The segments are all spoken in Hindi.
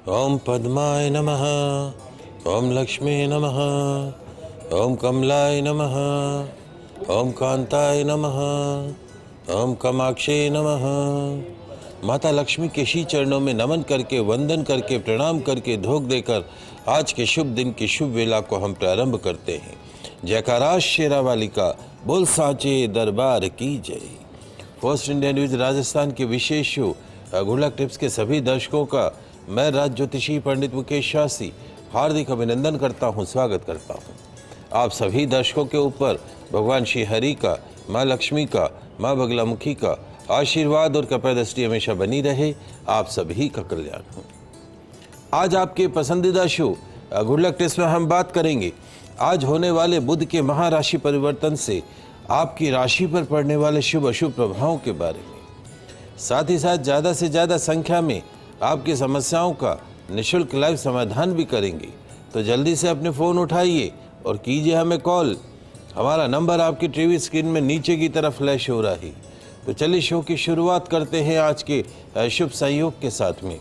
ओम पद्माय नमः। ओम लक्ष्मी नमः। ओम कमलाय नमः। ओम कांताय नमः। ओम कामाक्षी नमः। माता लक्ष्मी के श्री चरणों में नमन करके, वंदन करके, प्रणाम करके, धोख देकर आज के शुभ दिन की शुभ वेला को हम प्रारंभ करते हैं। जयकारा शेरावाली का, बोल साचे दरबार की जय। फर्स्ट इंडिया न्यूज राजस्थान के विशेष शो गुड लक टिप्स के सभी दर्शकों का मैं राज ज्योतिषी पंडित मुकेश शास्त्री हार्दिक अभिनंदन करता हूं, स्वागत करता हूं। आप सभी दर्शकों के ऊपर भगवान श्री हरि का, माँ लक्ष्मी का, माँ बगलामुखी का आशीर्वाद और कृपा दृष्टि हमेशा बनी रहे। आप सभी का कल्याण हो। आज आपके पसंदीदा शो गुड लक टिप्स में हम बात करेंगे आज होने वाले बुध के महाराशि परिवर्तन से आपकी राशि पर पड़ने वाले शुभ अशुभ प्रभावों के बारे में। साथ ही साथ ज़्यादा से ज़्यादा संख्या में आपकी समस्याओं का निःशुल्क लाइव समाधान भी करेंगे। तो जल्दी से अपने फ़ोन उठाइए और कीजिए हमें कॉल। हमारा नंबर आपकी टीवी स्क्रीन में नीचे की तरफ फ्लैश हो रहा है। तो चलिए शो की शुरुआत करते हैं आज के शुभ सहयोग के साथ में।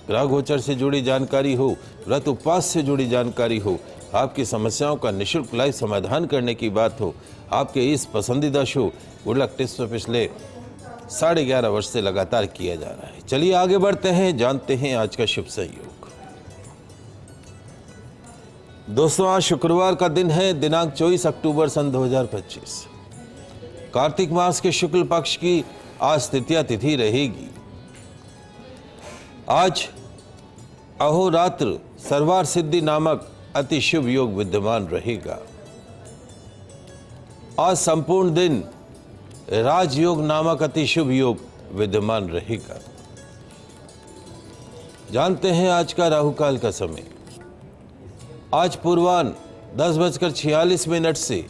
ग्रह गोचर से जुड़ी जानकारी हो, व्रत उपवास से जुड़ी जानकारी हो, आपकी समस्याओं का निःशुल्क लाइव समाधान करने की बात हो, आपके इस पसंदीदा शो गुड लक टिप्स में पिछले 11.5 वर्ष से लगातार किया जा रहा है। चलिए आगे बढ़ते हैं, जानते हैं आज का शुभ सहयोग। दोस्तों, आज शुक्रवार का दिन है, दिनांक 24 अक्टूबर सन 2025। कार्तिक मास के शुक्ल पक्ष की आज तृतीया तिथि रहेगी। आज अहोरात्र सर्वार सिद्धि नामक अति शुभ योग विद्यमान रहेगा। आज संपूर्ण दिन राजयोग नामक अति शुभ योग विद्यमान रहेगा। जानते हैं आज का राहुकाल का समय। आज पूर्वाह्न 10:46 से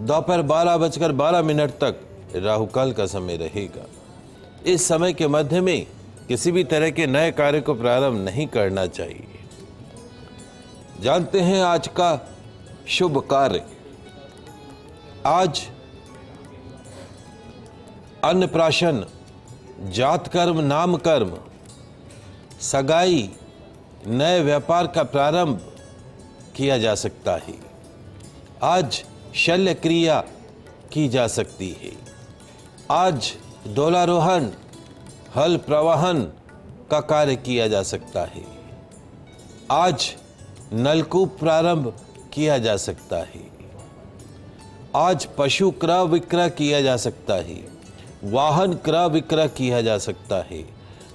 दोपहर 12:12 तक राहुकाल का समय रहेगा। इस समय के मध्य में किसी भी तरह के नए कार्य को प्रारंभ नहीं करना चाहिए। जानते हैं आज का शुभ कार्य। आज अन्नप्राशन, जात कर्म, नाम कर्म, सगाई, नए व्यापार का प्रारंभ किया जा सकता है। आज शल्य क्रिया की जा सकती है। आज डोलारोहण, हल प्रवाहन का कार्य किया जा सकता है। आज नलकूप प्रारंभ किया जा सकता है। आज पशु क्रय विक्रय किया जा सकता है। वाहन क्रय विक्रय किया जा सकता है।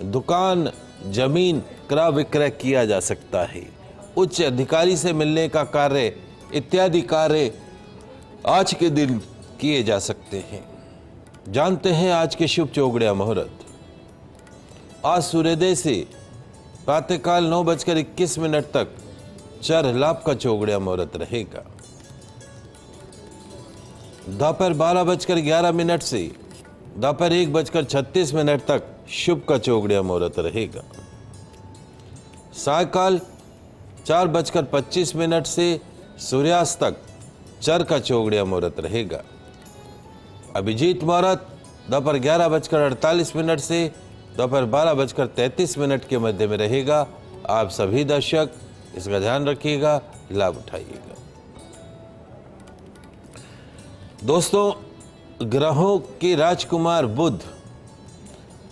दुकान, जमीन क्रय विक्रय किया जा सकता है। उच्च अधिकारी से मिलने का कार्य इत्यादि कार्य आज के दिन किए जा सकते हैं। जानते हैं आज के शुभ चौगड़िया मुहूर्त। आज सूर्योदय से प्रातःकाल 9:21 तक चर लाभ का चौगड़िया मुहूर्त रहेगा। दोपहर 12:11 से दोपहर 1:36 तक शुभ का चौगड़िया मुहूर्त रहेगा। सायकाल 4:25 से सूर्यास्त तक चर का चौगड़िया मुहूर्त रहेगा। अभिजीत मुहूर्त दोपहर 11:48 से दोपहर 12:33 के मध्य में रहेगा। आप सभी दर्शक इसका ध्यान रखिएगा, लाभ उठाइएगा। दोस्तों, ग्रहों के राजकुमार बुध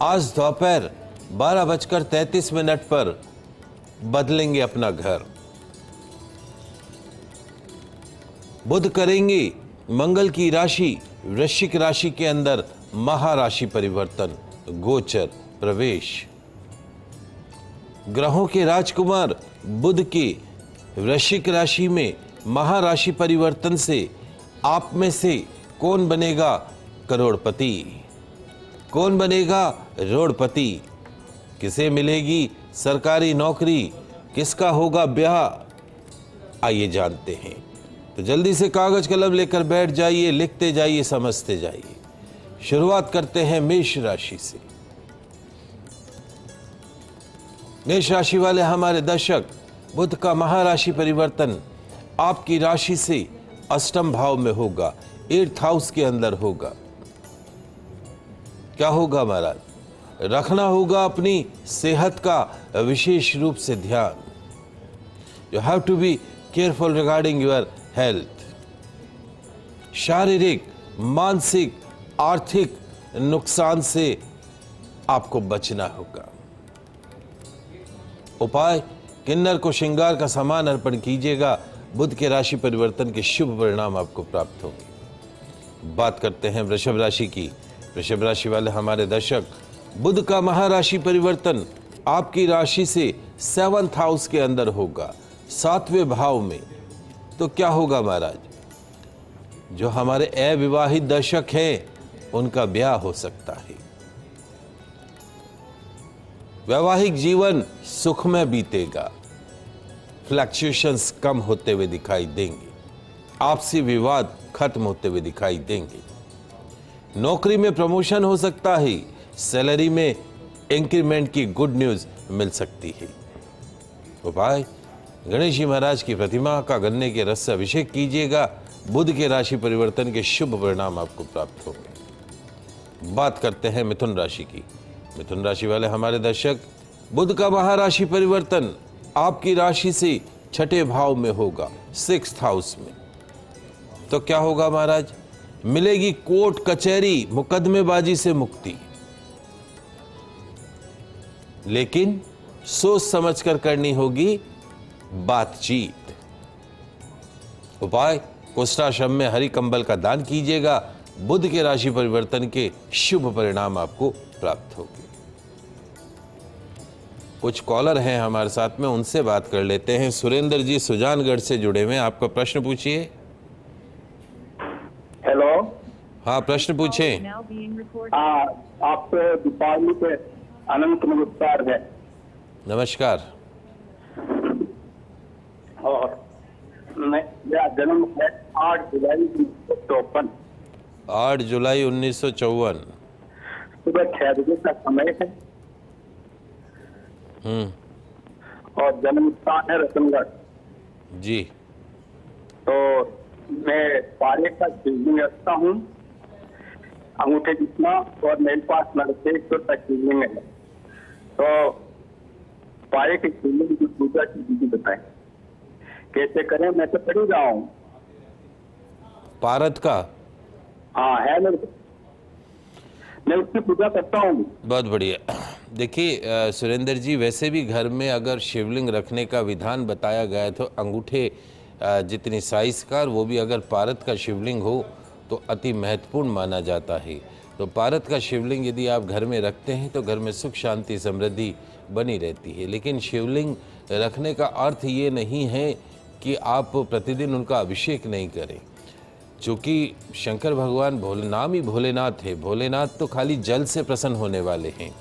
आज दोपहर 12:33 पर बदलेंगे अपना घर। बुध करेंगे मंगल की राशि वृश्चिक राशि के अंदर महाराशि परिवर्तन, गोचर प्रवेश। ग्रहों के राजकुमार बुध के वृश्चिक राशि में महाराशि परिवर्तन से आप में से कौन बनेगा करोड़पति, कौन बनेगा रोड़पति, किसे मिलेगी सरकारी नौकरी, किसका होगा ब्याह, आइए जानते हैं। तो जल्दी से कागज कलम लेकर बैठ जाइए, लिखते जाइए, समझते जाइए। शुरुआत करते हैं मेष राशि से। मेष राशि वाले हमारे दर्शक, बुध का महाराशि परिवर्तन आपकी राशि से अष्टम भाव में होगा, 8th हाउस के अंदर होगा। क्या होगा महाराज? रखना होगा अपनी सेहत का विशेष रूप से ध्यान। You have to be careful regarding your health. शारीरिक, मानसिक, आर्थिक नुकसान से आपको बचना होगा। उपाय, किन्नर को श्रृंगार का सामान अर्पण कीजिएगा। बुध के राशि परिवर्तन के शुभ परिणाम आपको प्राप्त होंगे। बात करते हैं वृषभ राशि की। वृषभ राशि वाले हमारे दर्शक, बुध का महाराशि परिवर्तन आपकी राशि से 7th हाउस के अंदर होगा, 7वें भाव में। तो क्या होगा महाराज? जो हमारे अविवाहित दर्शक हैं उनका ब्याह हो सकता है। वैवाहिक जीवन सुखमय बीतेगा। फ्लक्चुएशंस कम होते हुए दिखाई देंगे। आपसी विवाद खत्म होते हुए दिखाई देंगे। नौकरी में प्रमोशन हो सकता है। सैलरी में इंक्रीमेंट की गुड न्यूज मिल सकती है। उपाय, गणेश जी महाराज की प्रतिमा का गन्ने के रस से अभिषेक कीजिएगा। बुध के राशि परिवर्तन के शुभ परिणाम आपको प्राप्त होंगे। बात करते हैं मिथुन राशि की। मिथुन राशि वाले हमारे दर्शक, बुध का महाराशि परिवर्तन आपकी राशि से 6ठे भाव में होगा, 6th हाउस में। तो क्या होगा महाराज? मिलेगी कोर्ट कचहरी मुकदमेबाजी से मुक्ति, लेकिन सोच समझकर करनी होगी बातचीत। उपाय, कुष्ठाश्रम में हरि कंबल का दान कीजिएगा। बुध के राशि परिवर्तन के शुभ परिणाम आपको प्राप्त होंगे। कुछ कॉलर हैं हमारे साथ में, उनसे बात कर लेते हैं। सुरेंद्र जी सुजानगढ़ से जुड़े हुए हैं, आपका प्रश्न पूछिए। हेलो। हाँ, प्रश्न पूछे। आपको दीपावली पे अनंत नमस्कार है। नमस्कार। और मेरा जन्म है 8 जुलाई 1954। 8 जुलाई 1954। सुबह 6 बजे का समय है। और जन्म स्थान है रतनगढ़ जी। तो मैं पारे का शिवलिंग रखता हूँ, अंगूठे जितना, और मेरे पास नरकेश्वर का शिवलिंग है। तो पारे के शिवलिंग की पूजा की विधि बताएं, कैसे करें? मैं तो पढ़ ही रहा हूँ। पारद का? हाँ है, मैं उसकी पूजा करता हूँ। बहुत बढ़िया। देखिए सुरेंद्र जी, वैसे भी घर में अगर शिवलिंग रखने का विधान बताया गया तो अंगूठे जितनी साइज का, वो भी अगर पारद का शिवलिंग हो तो अति महत्वपूर्ण माना जाता है। तो पारद का शिवलिंग यदि आप घर में रखते हैं तो घर में सुख शांति समृद्धि बनी रहती है। लेकिन शिवलिंग रखने का अर्थ ये नहीं है कि आप प्रतिदिन उनका अभिषेक नहीं करें, चूँकि शंकर भगवान नाम ही भोलेनाथ है। भोलेनाथ तो खाली जल से प्रसन्न होने वाले हैं।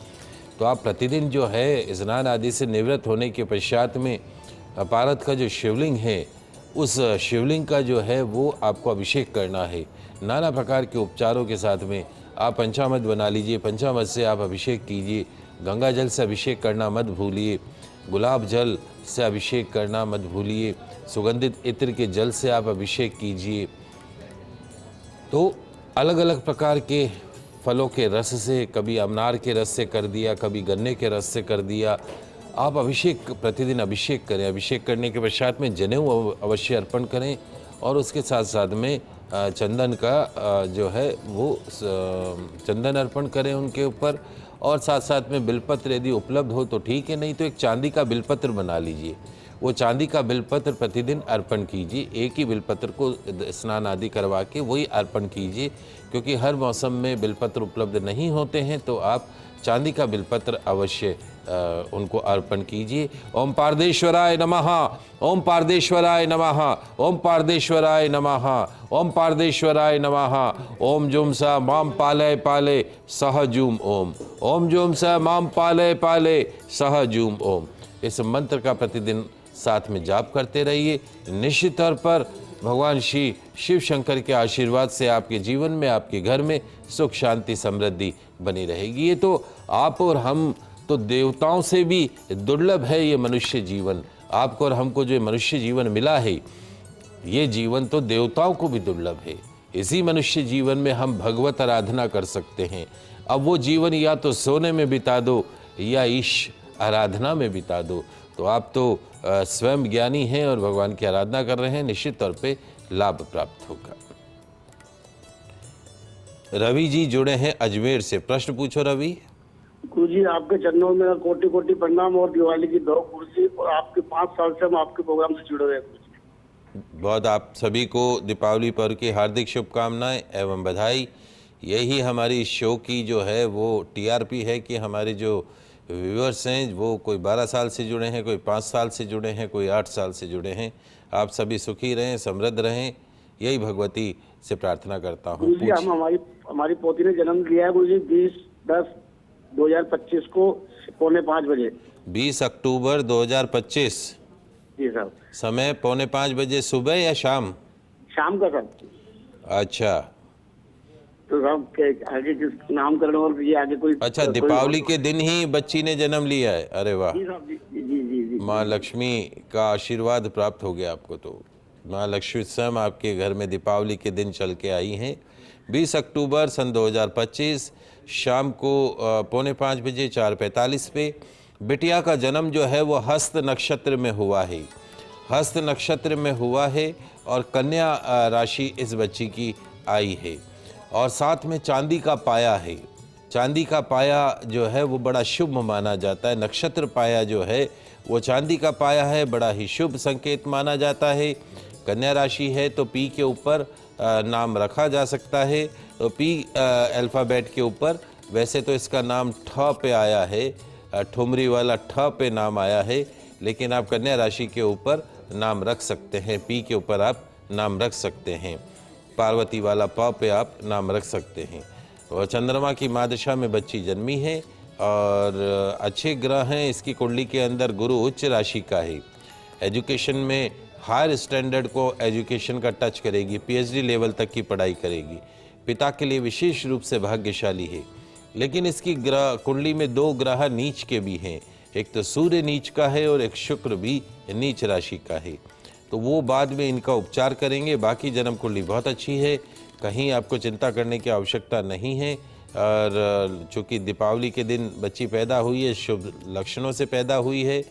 तो आप प्रतिदिन जो है स्नान आदि से निवृत्त होने के पश्चात में पारद का जो शिवलिंग है, उस शिवलिंग का जो है वो आपको अभिषेक करना है। नाना प्रकार के उपचारों के साथ में आप पंचामृत बना लीजिए, पंचामृत से आप अभिषेक कीजिए। गंगा जल से अभिषेक करना मत भूलिए, गुलाब जल से अभिषेक करना मत भूलिए, सुगंधित इत्र के जल से आप अभिषेक कीजिए। तो अलग अलग प्रकार के फलों के रस से, कभी अमनार के रस से कर दिया, कभी गन्ने के रस से कर दिया, आप अभिषेक प्रतिदिन अभिषेक करें। अभिषेक करने के पश्चात में जनेऊ अवश्य अर्पण करें, और उसके साथ साथ में चंदन का जो है वो चंदन अर्पण करें उनके ऊपर। और साथ साथ में बिलपत्र यदि उपलब्ध हो तो ठीक है, नहीं तो एक चांदी का बिलपत्र बना लीजिए। वो चांदी का बिलपत्र प्रतिदिन अर्पण कीजिए। एक ही बिलपत्र को स्नान आदि करवा के वही अर्पण कीजिए, क्योंकि हर मौसम में बिलपत्र उपलब्ध नहीं होते हैं। तो आप चांदी का बिलपत्र अवश्य उनको अर्पण कीजिए। ओम पारदेश्वराय नमः, ओम पारदेश्वराय नमः, ओम पारदेश्वराय नमः, ओम पारदेश्वराय नमः। ओम जुम स माम पालय पाले सह जूम ओम, ओम जुम स माम पालय पाले सह जूम ओम। इस मंत्र का प्रतिदिन साथ में जाप करते रहिए। निश्चित तौर पर भगवान श्री शिव शंकर के आशीर्वाद से आपके जीवन में, आपके घर में सुख शांति समृद्धि बनी रहेगी। ये तो आप और हम तो देवताओं से भी दुर्लभ है ये मनुष्य जीवन। आपको और हमको जो मनुष्य जीवन मिला है, ये जीवन तो देवताओं को भी दुर्लभ है। इसी मनुष्य जीवन में हम भगवत आराधना कर सकते हैं। अब वो जीवन या तो सोने में बिता दो या ईश आराधना में बिता दो। तो आप तो स्वयं ज्ञानी हैं और भगवान की आराधना कर रहे हैं, निश्चित तौर पे लाभ प्राप्त होगा। रवि जी जुड़े हैं अजमेर से, प्रश्न पूछो रवि। गुरु जी, आपके चरणों में कोटि कोटि प्रणाम और दिवाली की दो कुर्सी, और आपके 5 साल से हम आपके प्रोग्राम से जुड़े हुए हैं गुरु जी। बहुत आप सभी को दीपावली पर्व की हार्दिक शुभकामनाएं एवं बधाई। यही हमारी शो की जो है वो टीआरपी है कि हमारे जो व्यूअर्स हैं वो कोई 12 साल से जुड़े हैं, कोई 5 साल से जुड़े हैं, कोई 8 साल से जुड़े हैं। आप सभी सुखी रहें, समृद्ध रहें, यही भगवती से प्रार्थना करता हूँ। गुरु जी, हम हमारी पोती ने जन्म लिया है गुरु जी 20/10/2025 को 4:45 बजे। 20 अक्टूबर 2025। जी साहब। समय 4:45 बजे सुबह या शाम? शाम का सर। अच्छा, तो साहब आगे किस नामकरण और ये आगे कोई? अच्छा, दीपावली के दिन ही बच्ची ने जन्म लिया है। अरे वाह, जी साहब। जी जी जी जी। माँ लक्ष्मी का आशीर्वाद प्राप्त हो गया आपको। तो माँ लक्ष्मी स्वयं आपके घर में दीपावली के दिन चल के आई हैं। 20 अक्टूबर सन 2025 शाम को 4:45 बजे 4:45 पे बिटिया का जन्म जो है वो हस्त नक्षत्र में हुआ है। हस्त नक्षत्र में हुआ है और कन्या राशि इस बच्ची की आई है, और साथ में चांदी का पाया है। चांदी का पाया जो है वो बड़ा शुभ माना जाता है। नक्षत्र पाया जो है वो चांदी का पाया है, बड़ा ही शुभ संकेत माना जाता है। कन्या राशि है तो पी के ऊपर नाम रखा जा सकता है। तो पी अल्फ़ाबेट के ऊपर, वैसे तो इसका नाम ठ पे आया है, ठुमरी वाला ठ पे नाम आया है, लेकिन आप कन्या राशि के ऊपर नाम रख सकते हैं। पी के ऊपर आप नाम रख सकते हैं, पार्वती वाला प पे आप नाम रख सकते हैं। और चंद्रमा की मादशा में बच्ची जन्मी है और अच्छे ग्रह हैं। इसकी कुंडली के अंदर गुरु उच्च राशि का है। एजुकेशन में हायर स्टैंडर्ड को एजुकेशन का टच करेगी, पीएचडी लेवल तक की पढ़ाई करेगी। पिता के लिए विशेष रूप से भाग्यशाली है। लेकिन इसकी ग्रह कुंडली में 2 ग्रह नीच के भी हैं, एक तो सूर्य नीच का है और एक शुक्र भी नीच राशि का है। तो वो बाद में इनका उपचार करेंगे। बाकी जन्म कुंडली बहुत अच्छी है, कहीं आपको चिंता करने की आवश्यकता नहीं है। और चूँकि दीपावली के दिन बच्ची पैदा हुई है, शुभ लक्षणों से पैदा हुई है,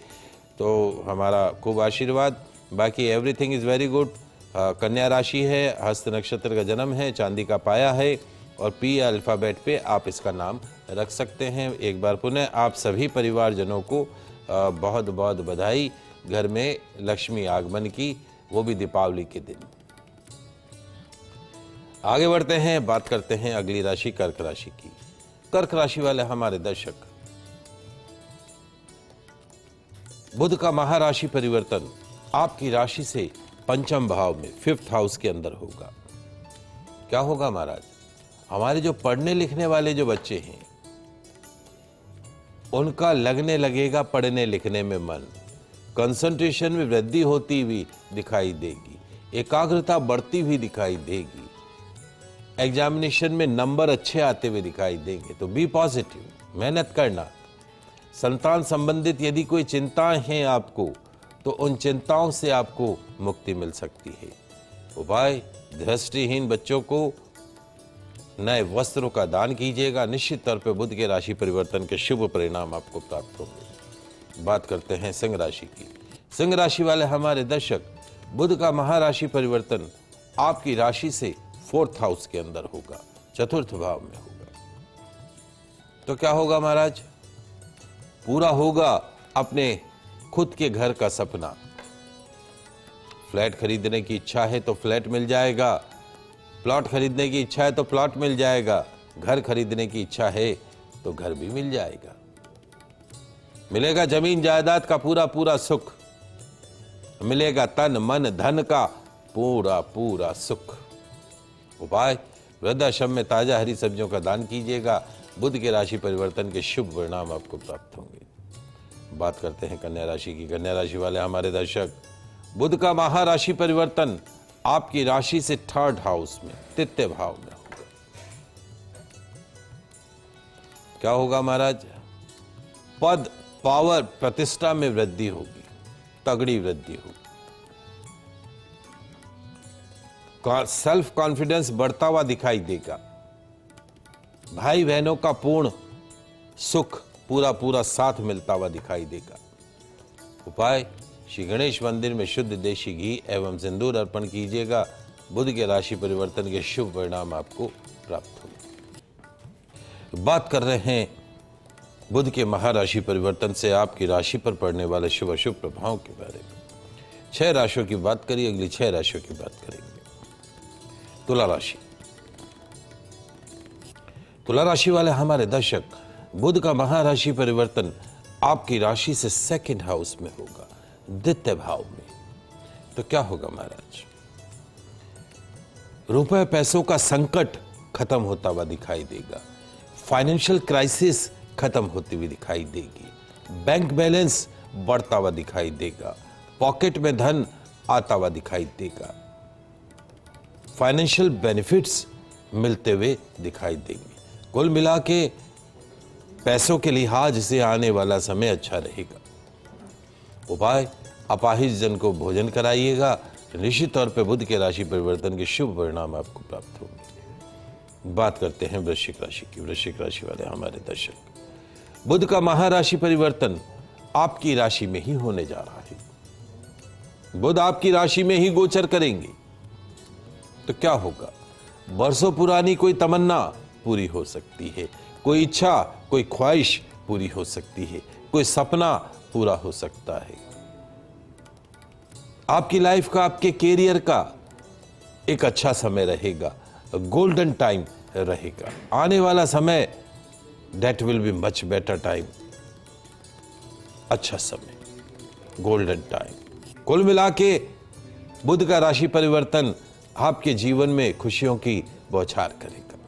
तो हमारा खूब आशीर्वाद। बाकी एवरीथिंग इज़ वेरी गुड। कन्या राशि है, हस्त नक्षत्र का जन्म है, चांदी का पाया है, और पी अल्फ़ाबेट पे आप इसका नाम रख सकते हैं। एक बार पुनः आप सभी परिवारजनों को बहुत बहुत बधाई। घर में लक्ष्मी आगमन की, वो भी दीपावली के दिन। आगे बढ़ते हैं, बात करते हैं अगली राशि कर्क राशि की। कर्क राशि वाले हमारे दर्शक, बुध का महाराशि परिवर्तन आपकी राशि से पंचम भाव में 5th हाउस के अंदर होगा। क्या होगा महाराज? हमारे जो पढ़ने लिखने वाले जो बच्चे हैं उनका लगने लगेगा पढ़ने लिखने में मन, कंसंट्रेशन में वृद्धि होती हुई दिखाई देगी, एकाग्रता बढ़ती हुई दिखाई देगी, एग्जामिनेशन में नंबर अच्छे आते हुए दिखाई देंगे। तो बी पॉजिटिव, मेहनत करना। संतान संबंधित यदि कोई चिंताएं हैं आपको, तो उन चिंताओं से आपको मुक्ति मिल सकती है। उपाय, दृष्टिहीन बच्चों को नए वस्त्रों का दान कीजिएगा। निश्चित तौर पर बुध के राशि परिवर्तन के शुभ परिणाम आपको प्राप्त होंगे। बात करते हैं सिंह राशि की। सिंह राशि वाले हमारे दर्शक, बुध का महाराशि परिवर्तन आपकी राशि से 4th हाउस के अंदर होगा, 4th भाव में होगा। तो क्या होगा महाराज? पूरा होगा अपने खुद के घर का सपना। फ्लैट खरीदने की इच्छा है तो फ्लैट मिल जाएगा, प्लॉट खरीदने की इच्छा है तो प्लॉट मिल जाएगा, घर खरीदने की इच्छा है तो घर भी मिल जाएगा। मिलेगा जमीन जायदाद का पूरा पूरा सुख, मिलेगा तन मन धन का पूरा पूरा सुख। उपाय, वृद्धाश्रम में ताजा हरी सब्जियों का दान कीजिएगा। बुध के राशि परिवर्तन के शुभ परिणाम आपको प्राप्त होंगे। बात करते हैं कन्या राशि की। कन्या राशि वाले हमारे दर्शक, बुध का महाराशि परिवर्तन आपकी राशि से 3rd हाउस में, 3th भाव में होगा। क्या होगा महाराज? पद, पावर, प्रतिष्ठा में वृद्धि होगी, तगड़ी वृद्धि होगी। सेल्फ कॉन्फिडेंस बढ़ता हुआ दिखाई देगा। भाई बहनों का पूर्ण सुख पूरा पूरा साथ मिलता हुआ दिखाई देगा। उपाय, श्री गणेश मंदिर में शुद्ध देशी घी एवं सिंदूर अर्पण कीजिएगा। बुध के राशि परिवर्तन के शुभ परिणाम आपको प्राप्त होंगे। बात कर रहे हैं बुध के महाराशि परिवर्तन से आपकी राशि पर पड़ने वाले शुभ अशुभ प्रभावों के बारे में। 6 राशियों की बात करिए, अगली 6 राशियों की बात करेंगे। तुला राशि। तुला राशि वाले हमारे दर्शक, बुध का महाराशि परिवर्तन आपकी राशि से 2nd हाउस में होगा, द्वितीय भाव में। तो क्या होगा महाराज? रुपए पैसों का संकट खत्म होता हुआ दिखाई देगा। फाइनेंशियल क्राइसिस खत्म होती हुई दिखाई देगी। बैंक बैलेंस बढ़ता हुआ दिखाई देगा। पॉकेट में धन आता हुआ दिखाई देगा। फाइनेंशियल बेनिफिट्स मिलते हुए दिखाई देंगे। कुल मिला के पैसों के लिहाज से आने वाला समय अच्छा रहेगा। उपाय, अपाहिज जन को भोजन कराइएगा। निश्चित तौर पर बुध के राशि परिवर्तन के शुभ परिणाम आपको प्राप्त होंगे। बात करते हैं वृश्चिक राशि की। वृश्चिक राशि वाले हमारे दर्शक, बुध का महाराशि परिवर्तन आपकी राशि में ही होने जा रहा है। बुध आपकी राशि में ही गोचर करेंगे। तो क्या होगा? बरसों पुरानी कोई तमन्ना पूरी हो सकती है, कोई इच्छा, कोई ख्वाहिश पूरी हो सकती है, कोई सपना पूरा हो सकता है। आपकी लाइफ का, आपके कैरियर का एक अच्छा समय रहेगा, गोल्डन टाइम रहेगा। आने वाला समय that will be much better time, अच्छा समय, गोल्डन टाइम। कुल मिला के बुध का राशि परिवर्तन आपके जीवन में खुशियों की बौछार करेगा।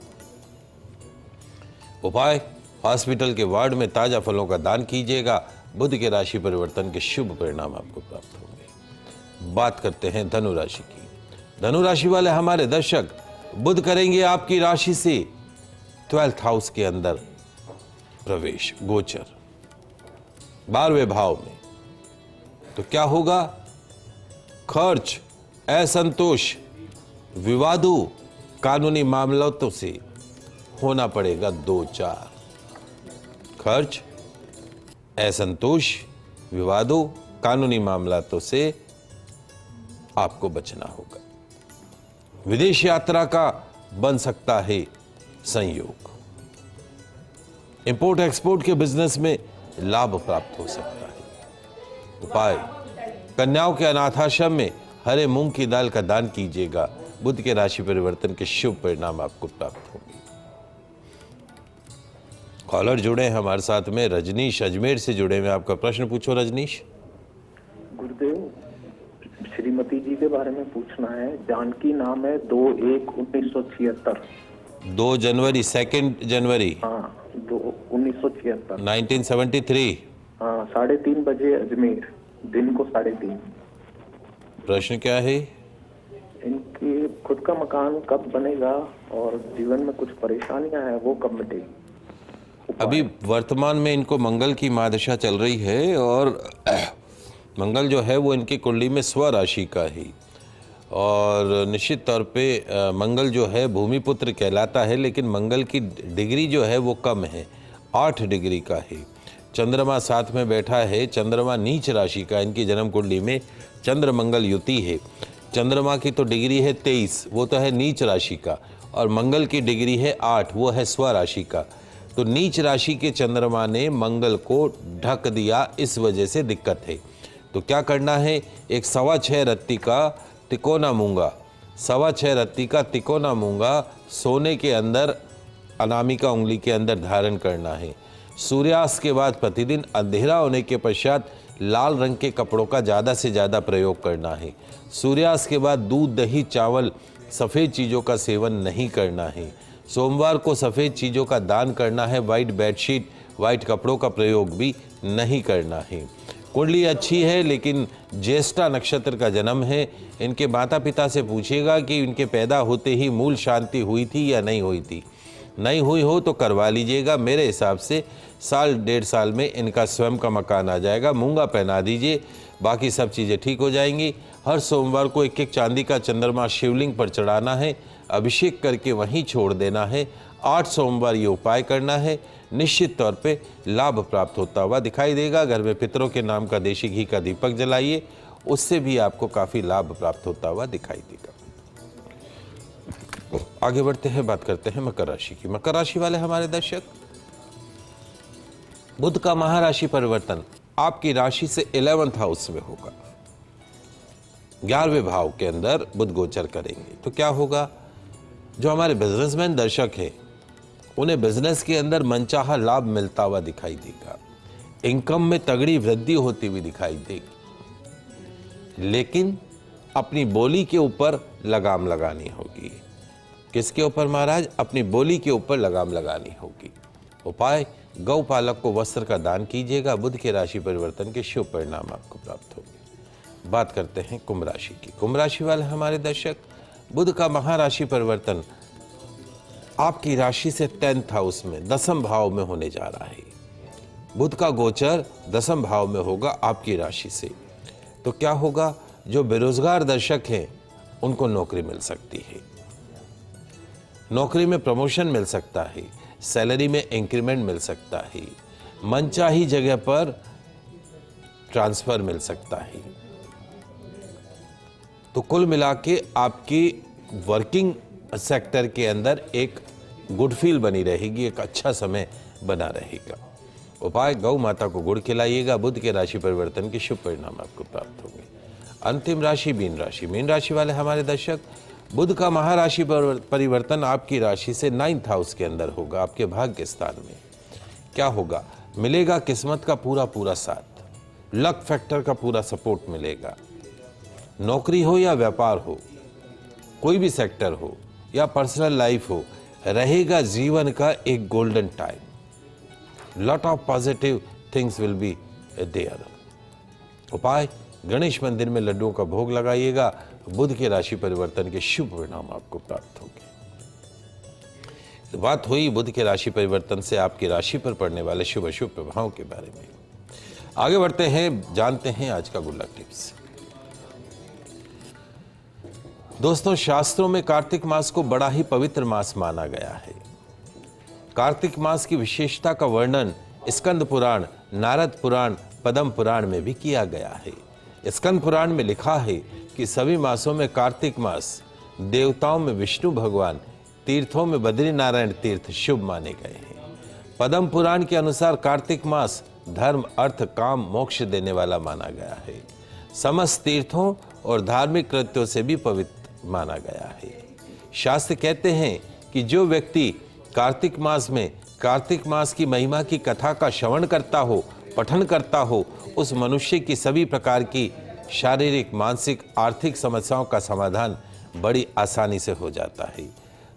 उपाय, हॉस्पिटल के वार्ड में ताजा फलों का दान कीजिएगा। बुध के राशि परिवर्तन के शुभ परिणाम आपको प्राप्त होंगे। बात करते हैं धनु राशि की। धनु राशि वाले हमारे दर्शक, बुध करेंगे आपकी राशि से 12th हाउस के अंदर प्रवेश, गोचर, 12वें भाव में। तो क्या होगा? खर्च, असंतोष, विवादों, कानूनी मामलों से होना पड़ेगा 2-4। खर्च, असंतोष, विवादों, कानूनी मामलों से आपको बचना होगा। विदेश यात्रा का बन सकता है संयोग। इंपोर्ट एक्सपोर्ट के बिजनेस में लाभ प्राप्त हो सकता है। उपाय, कन्याओं के अनाथाश्रम में हरे मूंग की दाल का दान कीजिएगा। बुध के राशि परिवर्तन के शुभ परिणाम आपको प्राप्त होंगे। कॉलर जुड़े हैं हमारे साथ में। रजनीश अजमेर से जुड़े हैं। आपका प्रश्न पूछो रजनीश। गुरुदेव, श्रीमती जी के बारे में पूछना है। जानकी नाम है, 2/1/1976। 2 जनवरी, 2 जनवरी, हाँ, 1976, 1973। हाँ, 3:30 बजे अजमेर, दिन को 3:30। प्रश्न क्या है? इनकी खुद का मकान कब बनेगा और जीवन में कुछ परेशानियां हैं, वो कब मिटेगी? अभी वर्तमान में इनको मंगल की महादशा चल रही है और मंगल जो है वो इनकी कुंडली में स्व राशि का ही, और निश्चित तौर पे मंगल जो है भूमिपुत्र कहलाता है, लेकिन मंगल की डिग्री जो है वो कम है, 8 डिग्री का है। चंद्रमा साथ में बैठा है। चंद्रमा नीच राशि का, इनकी जन्म कुंडली में चंद्र मंगल युति है। चंद्रमा की तो डिग्री है 23, वो तो है नीच राशि का, और मंगल की डिग्री है 8, वो है स्व राशि का। तो नीच राशि के चंद्रमा ने मंगल को ढक दिया, इस वजह से दिक्कत है। तो क्या करना है? एक 6.25 रत्ती का तिकोना मूंगा, 6.25 रत्ती का तिकोना मूंगा सोने के अंदर, अनामिका उंगली के अंदर धारण करना है। सूर्यास्त के बाद प्रतिदिन अंधेरा होने के पश्चात लाल रंग के कपड़ों का ज़्यादा से ज़्यादा प्रयोग करना है। सूर्यास्त के बाद दूध, दही, चावल, सफ़ेद चीज़ों का सेवन नहीं करना है। सोमवार को सफ़ेद चीज़ों का दान करना है। वाइट बेडशीट, वाइट कपड़ों का प्रयोग भी नहीं करना है। कुंडली अच्छी है, लेकिन ज्येष्ठा नक्षत्र का जन्म है। इनके माता पिता से पूछिएगा कि इनके पैदा होते ही मूल शांति हुई थी या नहीं हुई थी। नहीं हुई हो तो करवा लीजिएगा। मेरे हिसाब से साल 1.5 साल में इनका स्वयं का मकान आ जाएगा। मूंगा पहना दीजिए, बाकी सब चीज़ें ठीक हो जाएंगी। हर सोमवार को 1-1 चांदी का चंद्रमा शिवलिंग पर चढ़ाना है, अभिषेक करके वहीं छोड़ देना है। 8 सोमवार ये उपाय करना है, निश्चित तौर पे लाभ प्राप्त होता हुआ दिखाई देगा। घर में पितरों के नाम का देशी घी का दीपक जलाइए, उससे भी आपको काफ़ी लाभ प्राप्त होता हुआ दिखाई देगा। आगे बढ़ते हैं, बात करते हैं मकर राशि की। मकर राशि वाले हमारे दर्शक, बुध का महाराशि परिवर्तन आपकी राशि से 11th हाउस में होगा। 11वें भाव के अंदर बुध गोचर करेंगे तो क्या होगा, जो हमारे बिजनेसमैन दर्शक हैं उन्हें बिजनेस के अंदर मनचाहा लाभ मिलता हुआ दिखाई देगा। इनकम में तगड़ी वृद्धि होती हुई दिखाई देगी, लेकिन अपनी बोली के ऊपर लगाम लगानी होगी। किसके ऊपर महाराज? अपनी बोली के ऊपर लगाम लगानी होगी। उपाय, गौपालक को वस्त्र का दान कीजिएगा। बुध के राशि परिवर्तन के शुभ परिणाम आपको प्राप्त होंगे। बात करते हैं कुंभ राशि की। कुंभ राशि वाले हमारे दर्शक, बुध का महाराशि परिवर्तन आपकी राशि से 10th हाउस में 10th भाव में होने जा रहा है। बुध का गोचर 10th भाव में होगा आपकी राशि से। तो क्या होगा, जो बेरोजगार दर्शक हैं उनको नौकरी मिल सकती है, नौकरी में प्रमोशन मिल सकता है, सैलरी में इंक्रीमेंट मिल सकता है, मनचाही जगह पर ट्रांसफर मिल सकता है। तो कुल मिला के आपकी वर्किंग सेक्टर के अंदर एक गुड फील बनी रहेगी, एक अच्छा समय बना रहेगा। उपाय, गौ माता को गुड़ खिलाइएगा। बुध के राशि परिवर्तन के शुभ परिणाम आपको प्राप्त होंगे। अंतिम राशि मीन राशि। मीन राशि वाले हमारे दर्शक, बुध का महाराशि परिवर्तन आपकी राशि से 9th हाउस के अंदर होगा, आपके भाग्य स्थान में। क्या होगा, मिलेगा किस्मत का पूरा पूरा साथ, लक फैक्टर का पूरा सपोर्ट मिलेगा। नौकरी हो या व्यापार हो, कोई भी सेक्टर हो या पर्सनल लाइफ हो, रहेगा जीवन का एक golden time. Lot of positive things will be there. उपाय, गणेश मंदिर में लड्डुओं का भोग लगाइएगा। बुध के राशि परिवर्तन के शुभ परिणाम आपको प्राप्त होंगे। तो बात हुई बुध के राशि परिवर्तन से आपकी राशि पर पड़ने वाले शुभ अशुभ प्रभावों के बारे में। आगे बढ़ते हैं, जानते हैं आज का गुड लक टिप्स। दोस्तों, शास्त्रों में कार्तिक मास को बड़ा ही पवित्र मास माना गया है। कार्तिक मास की विशेषता का वर्णन स्कंद पुराण, नारद पुराण, पद्म पुराण में भी किया गया है। स्कंद पुराण में लिखा है कि सभी मासों में कार्तिक मास देवताओं में विष्णु भगवान, तीर्थों में बद्रीनारायण तीर्थ शुभ माने गए हैं। पद्म पुराण के अनुसार कार्तिक मास धर्म, अर्थ, काम, मोक्ष देने वाला माना गया है। समस्त तीर्थों और धार्मिक कृत्यों से भी पवित्र माना गया है। शास्त्र कहते हैं कि जो व्यक्ति कार्तिक मास में कार्तिक मास की महिमा की कथा का श्रवण करता हो, पठन करता हो, उस मनुष्य की सभी प्रकार की शारीरिक, मानसिक, आर्थिक समस्याओं का समाधान बड़ी आसानी से हो जाता है।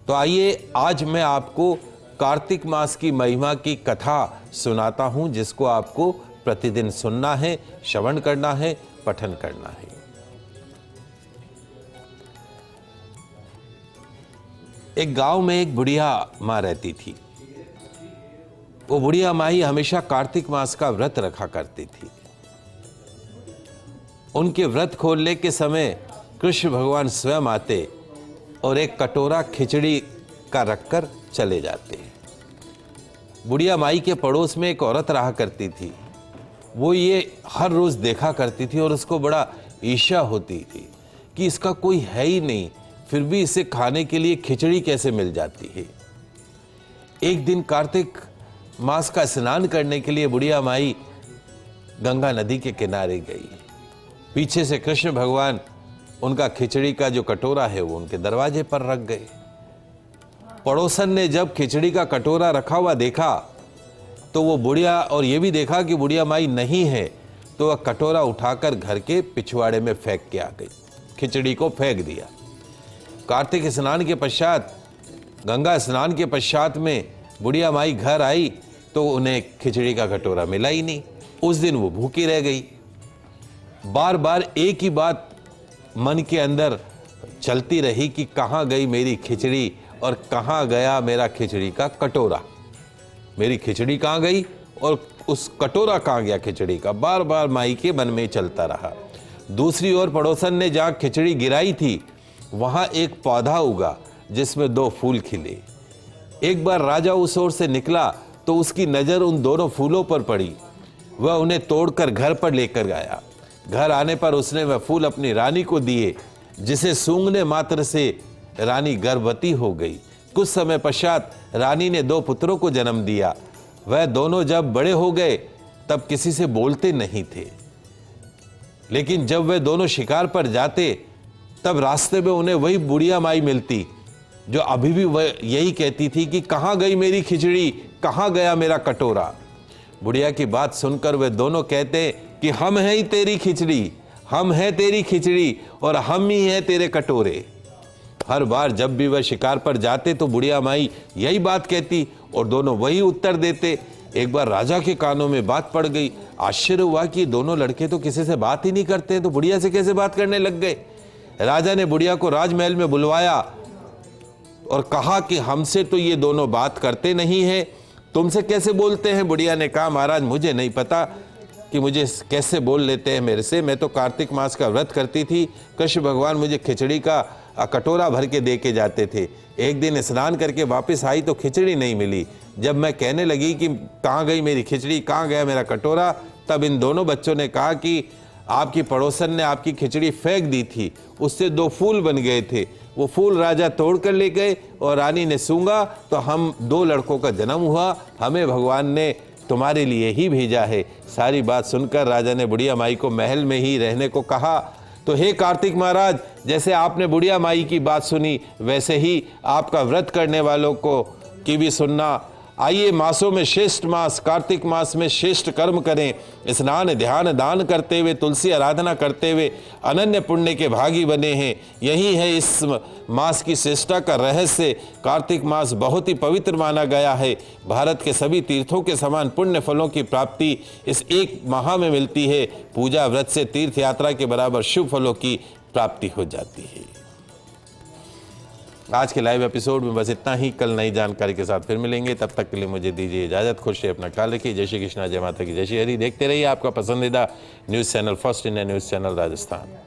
तो आइए आज मैं आपको कार्तिक मास की महिमा की कथा सुनाता हूं, जिसको आपको प्रतिदिन सुनना है, श्रवण करना है, पठन करना है। एक गांव में एक बुढ़िया माँ रहती थी। वो बुढ़िया माँ ही हमेशा कार्तिक मास का व्रत रखा करती थी। उनके व्रत खोलने के समय कृष्ण भगवान स्वयं आते और एक कटोरा खिचड़ी का रखकर चले जाते। बुढ़िया माई के पड़ोस में एक औरत रहा करती थी। वो ये हर रोज देखा करती थी और उसको बड़ा ईर्ष्या होती थी कि इसका कोई है ही नहीं, फिर भी इसे खाने के लिए खिचड़ी कैसे मिल जाती है। एक दिन कार्तिक मास का स्नान करने के लिए बुढ़िया माई गंगा नदी के किनारे गई। पीछे से कृष्ण भगवान उनका खिचड़ी का जो कटोरा है वो उनके दरवाजे पर रख गए। पड़ोसन ने जब खिचड़ी का कटोरा रखा हुआ देखा तो वो बुढ़िया, और ये भी देखा कि बुढ़िया माई नहीं है, तो वह कटोरा उठाकर घर के पिछवाड़े में फेंक के आ गई, खिचड़ी को फेंक दिया। कार्तिक स्नान के पश्चात, गंगा स्नान के पश्चात में बुढ़िया माई घर आई तो उन्हें खिचड़ी का कटोरा मिला ही नहीं। उस दिन वो भूखी रह गई। बार बार एक ही बात मन के अंदर चलती रही कि कहाँ गई मेरी खिचड़ी और कहाँ गया मेरा खिचड़ी का कटोरा, मेरी खिचड़ी कहाँ गई और उस कटोरा कहाँ गया खिचड़ी का, बार बार माई के मन में चलता रहा। दूसरी ओर पड़ोसन ने जहाँ खिचड़ी गिराई थी वहाँ एक पौधा उगा जिसमें 2 फूल खिले। एक बार राजा उस ओर से निकला तो उसकी नज़र उन दोनों फूलों पर पड़ी। वह उन्हें तोड़कर घर पर लेकर गया। घर आने पर उसने वह फूल अपनी रानी को दिए, जिसे सूंघने मात्र से रानी गर्भवती हो गई। कुछ समय पश्चात रानी ने 2 पुत्रों को जन्म दिया। वह दोनों जब बड़े हो गए तब किसी से बोलते नहीं थे, लेकिन जब वे दोनों शिकार पर जाते तब रास्ते में उन्हें वही बुढ़िया माई मिलती जो अभी भी वह यही कहती थी कि कहाँ गई मेरी खिचड़ी, कहाँ गया मेरा कटोरा। बुढ़िया की बात सुनकर वे दोनों कहते कि हम हैं ही तेरी खिचड़ी, हम हैं तेरी खिचड़ी और हम ही हैं तेरे कटोरे। हर बार जब भी वह शिकार पर जाते तो बुढ़िया माई यही बात कहती और दोनों वही उत्तर देते। एक बार राजा के कानों में बात पड़ गई। आश्चर्य हुआ कि दोनों लड़के तो किसी से बात ही नहीं करते, तो बुढ़िया से कैसे बात करने लग गए। राजा ने बुढ़िया को राजमहल में बुलवाया और कहा कि हमसे तो ये दोनों बात करते नहीं हैं, तुमसे कैसे बोलते हैं। बुढ़िया ने कहा, महाराज मुझे नहीं पता कि मुझे कैसे बोल लेते हैं मेरे से, मैं तो कार्तिक मास का व्रत करती थी, कृष्ण भगवान मुझे खिचड़ी का कटोरा भर के दे के जाते थे। एक दिन स्नान करके वापस आई तो खिचड़ी नहीं मिली। जब मैं कहने लगी कि कहाँ गई मेरी खिचड़ी, कहाँ गया मेरा कटोरा, तब इन दोनों बच्चों ने कहा कि आपकी पड़ोसन ने आपकी खिचड़ी फेंक दी थी, उससे 2 फूल बन गए थे। वो फूल राजा तोड़ कर ले गए और रानी ने सूंघा तो हम 2 लड़कों का जन्म हुआ, हमें भगवान ने तुम्हारे लिए ही भेजा है। सारी बात सुनकर राजा ने बुढ़िया माई को महल में ही रहने को कहा। तो हे कार्तिक महाराज, जैसे आपने बुढ़िया माई की बात सुनी वैसे ही आपका व्रत करने वालों को की भी सुनना। आइए मासों में श्रेष्ठ मास कार्तिक मास में श्रेष्ठ कर्म करें, स्नान ध्यान दान करते हुए तुलसी आराधना करते हुए अनन्य पुण्य के भागी बने हैं। यही है इस मास की श्रेष्ठता का रहस्य। कार्तिक मास बहुत ही पवित्र माना गया है। भारत के सभी तीर्थों के समान पुण्य फलों की प्राप्ति इस एक माह में मिलती है। पूजा व्रत से तीर्थ यात्रा के बराबर शुभ फलों की प्राप्ति हो जाती है। आज के लाइव एपिसोड में बस इतना ही। कल नई जानकारी के साथ फिर मिलेंगे, तब तक के लिए मुझे दीजिए इजाजत। खुश रहिए, अपना ख्याल रखिए। जय श्री कृष्णा, जय माता की, जय श्री हरि। देखते रहिए आपका पसंदीदा news channel first India news channel Rajasthan.